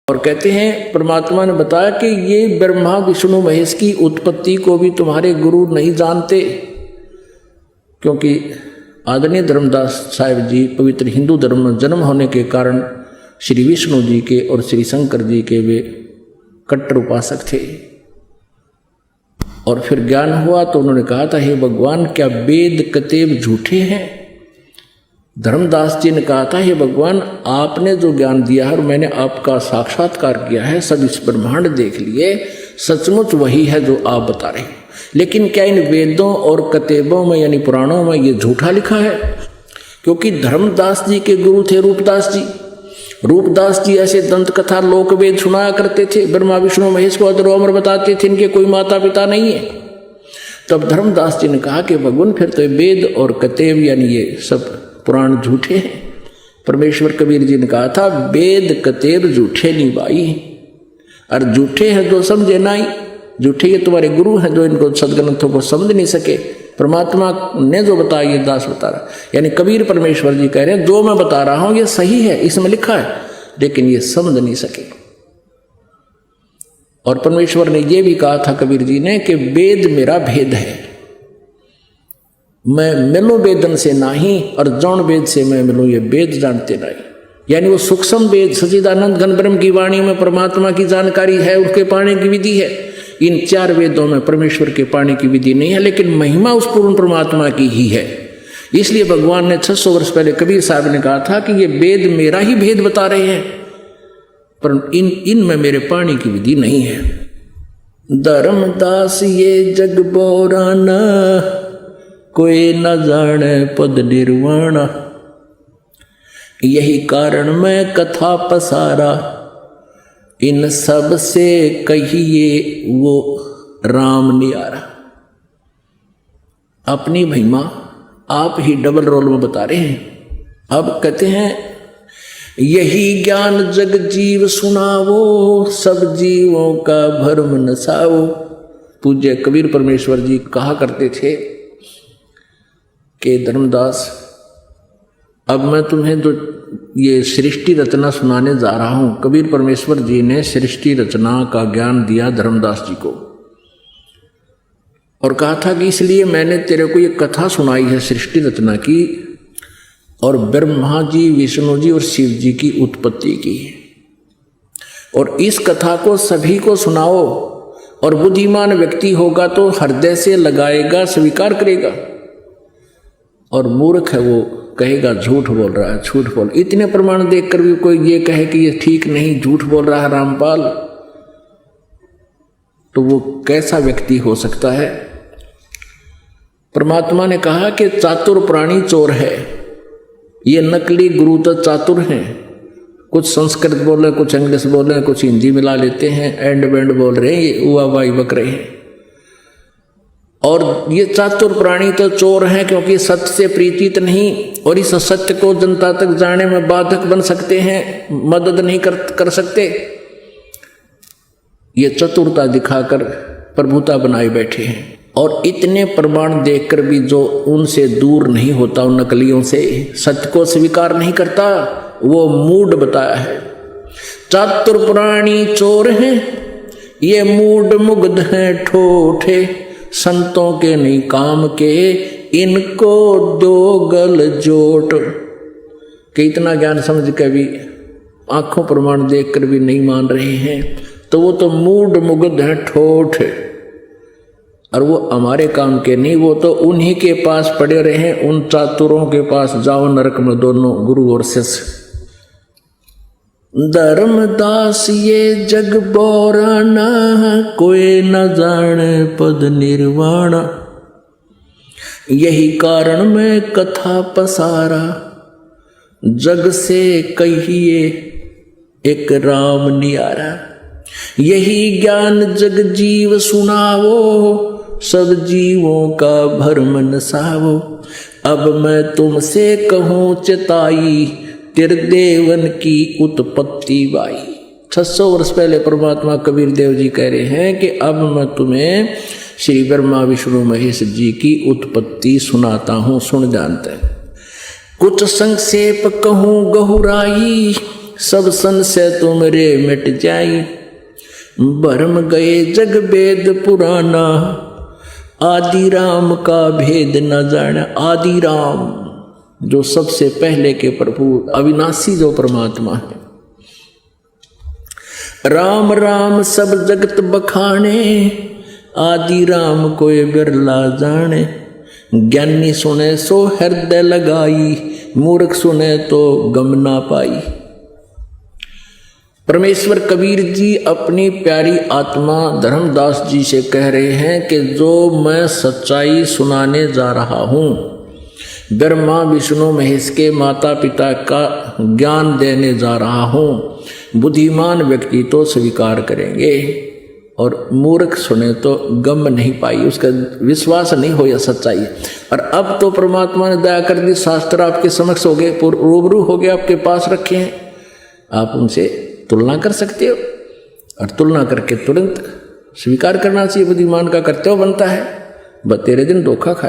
और कहते हैं परमात्मा ने बताया कि ये ब्रह्मा विष्णु महेश की उत्पत्ति को भी तुम्हारे गुरु नहीं जानते, क्योंकि आदरणीय धर्मदास साहिब जी पवित्र हिंदू धर्म में जन्म होने के कारण श्री विष्णु जी के और श्री शंकर जी के वे कट्टर उपासक थे। और फिर ज्ञान हुआ तो उन्होंने कहा था, हे भगवान क्या वेद कतेब झूठे हैं? धर्मदास जी ने कहा था, हे भगवान आपने जो ज्ञान दिया है और मैंने आपका साक्षात्कार किया है, सब इस ब्रह्मांड देख लिए, सचमुच वही है जो आप बता रहे हैं, लेकिन क्या इन वेदों और कतेबों में यानी पुराणों में ये झूठा लिखा है? क्योंकि धर्मदास जी के गुरु थे रूपदास जी। रूपदास जी ऐसे दंत कथा लोक वेद सुनाया करते थे, ब्रह्मा विष्णु महेश को अदर अमर बताते थे, इनके कोई माता पिता नहीं है। तब धर्मदास जी ने कहा कि भगवान फिर तो वेद और कतेब यानी ये सब पुराण झूठे हैं। परमेश्वर कबीर जी ने कहा था, वेद कतेब झूठे नहीं भाई, और झूठे हैं जो समझे नहीं, झूठे ये तुम्हारे गुरु हैं जो इनको सदग्रंथों को समझ नहीं सके। परमात्मा ने जो बताया ये दास बता रहा, यानी कबीर परमेश्वर जी कह रहे हैं जो मैं बता रहा हूं ये सही है, इसमें लिखा है, लेकिन ये समझ नहीं सके। और परमेश्वर ने ये भी कहा था कबीर जी ने कि वेद मेरा भेद है, मैं मिलूं वेदन से नहीं और जौन वेद से मैं मिलूं ये वेद जानते नहीं। यानी वो सूक्ष्म वेद सच्चिदानंद घन ब्रह्म की वाणी में परमात्मा की जानकारी है, उसके पाने की विधि है। इन चार वेदों में परमेश्वर के पाने की विधि नहीं है, लेकिन महिमा उस पूर्ण परमात्मा की ही है। इसलिए भगवान ने 600 वर्ष पहले कबीर साहब ने कहा था कि ये वेद मेरा ही भेद बता रहे हैं, पर इनमें मेरे पाने की विधि नहीं है। धर्मदास ये जग बोराना, कोई न जाने पद निर्वाणा, यही कारण मैं कथा पसारा, इन सब से कहिए वो राम नियारा। अपनी महिमा आप ही डबल रोल में बता रहे हैं। अब कहते हैं, यही ज्ञान जग जीव सुनावो, सब जीवों का भरम नसाओ। पूज्य कबीर परमेश्वर जी कहा करते थे कि धर्मदास अब मैं तुम्हें जो ये सृष्टि रचना सुनाने जा रहा हूं, कबीर परमेश्वर जी ने सृष्टि रचना का ज्ञान दिया धर्मदास जी को और कहा था कि इसलिए मैंने तेरे को ये कथा सुनाई है सृष्टि रचना की, और ब्रह्मा जी विष्णु जी और शिव जी की उत्पत्ति की, और इस कथा को सभी को सुनाओ, और बुद्धिमान व्यक्ति होगा तो हृदय से लगाएगा, स्वीकार करेगा, और मूर्ख है वो कहेगा झूठ बोल रहा है, झूठ बोल। इतने प्रमाण देखकर भी कोई ये कहे कि ये ठीक नहीं, झूठ बोल रहा है रामपाल, तो वो कैसा व्यक्ति हो सकता है? परमात्मा ने कहा कि चातुर प्राणी चोर है। ये नकली गुरु तो चातुर हैं, कुछ संस्कृत बोल रहे, कुछ इंग्लिश बोल रहे, कुछ हिंदी मिला लेते हैं, एंड बैंड बोल रहे हैं, ये उवा वाई बक रहे हैं। और ये चातुर प्राणी तो चोर हैं, क्योंकि सत्य से प्रीतित नहीं, और इस सत्य को जनता तक जाने में बाधक बन सकते हैं, मदद नहीं कर सकते। ये चतुरता दिखाकर प्रभुता बनाए बैठे हैं, और इतने प्रमाण देखकर भी जो उनसे दूर नहीं होता, उन नकलियों से, सत्य को स्वीकार नहीं करता, वो मूड बताया है। चातुर प्राणी चोर हैं, ये मूड मुग्ध हैं ठोठे, संतों के नहीं काम के, इनको दो गल जोट। कि इतना ज्ञान समझ कर भी आंखों प्रमाण देखकर भी नहीं मान रहे हैं, तो वो तो मूड मुग्ध है ठोठ, और वो हमारे काम के नहीं, वो तो उन्हीं के पास पड़े रहे, उन चातुरों के पास जाओ नरक में दोनों गुरु और शिष्य। धर्मदास ये जग बोराना, कोई न जाने पद निर्वाणा, यही कारण मैं कथा पसारा, जग से कहिए एक राम नियारा। यही ज्ञान जग जीव सुनावो, सब जीवों का भरम नसावो। अब मैं तुमसे कहूँ चिताई, त्रिदेवन की उत्पत्ति बाई। 600 वर्ष पहले परमात्मा कबीर देव जी कह रहे हैं कि अब मैं तुम्हें श्री ब्रह्मा विष्णु महेश जी की उत्पत्ति सुनाता हूँ, सुन जानते हैं। कुछ संक्षेप कहूँ गहुराई, सब संशय तुमरे मिट जाई। भरम गए जग वेद पुराना, आदि राम का भेद न जाना। आदि राम जो सबसे पहले के प्रभु अविनाशी जो परमात्मा है। राम राम सब जगत बखाने, आदि राम कोई बिरला जाने। ज्ञानी सुने सो हृदय लगाई, मूर्ख सुने तो गम ना पाई। परमेश्वर कबीर जी अपनी प्यारी आत्मा धर्मदास जी से कह रहे हैं कि जो मैं सच्चाई सुनाने जा रहा हूँ, ब्रह्मा विष्णु महेश के माता पिता का ज्ञान देने जा रहा हूँ, बुद्धिमान व्यक्ति तो स्वीकार करेंगे और मूर्ख सुने तो गम नहीं पाई, उसका विश्वास नहीं हो या सच्चाई। और अब तो परमात्मा ने दया कर दी, शास्त्र आपके समक्ष हो गए, रूबरू हो गए, आपके पास रखे हैं, आप उनसे तुलना कर सकते हो और तुलना करके तुरंत स्वीकार करना चाहिए। बुद्धिमान का कर्तव्य बनता है, बस तेरे दिन धोखा खाए।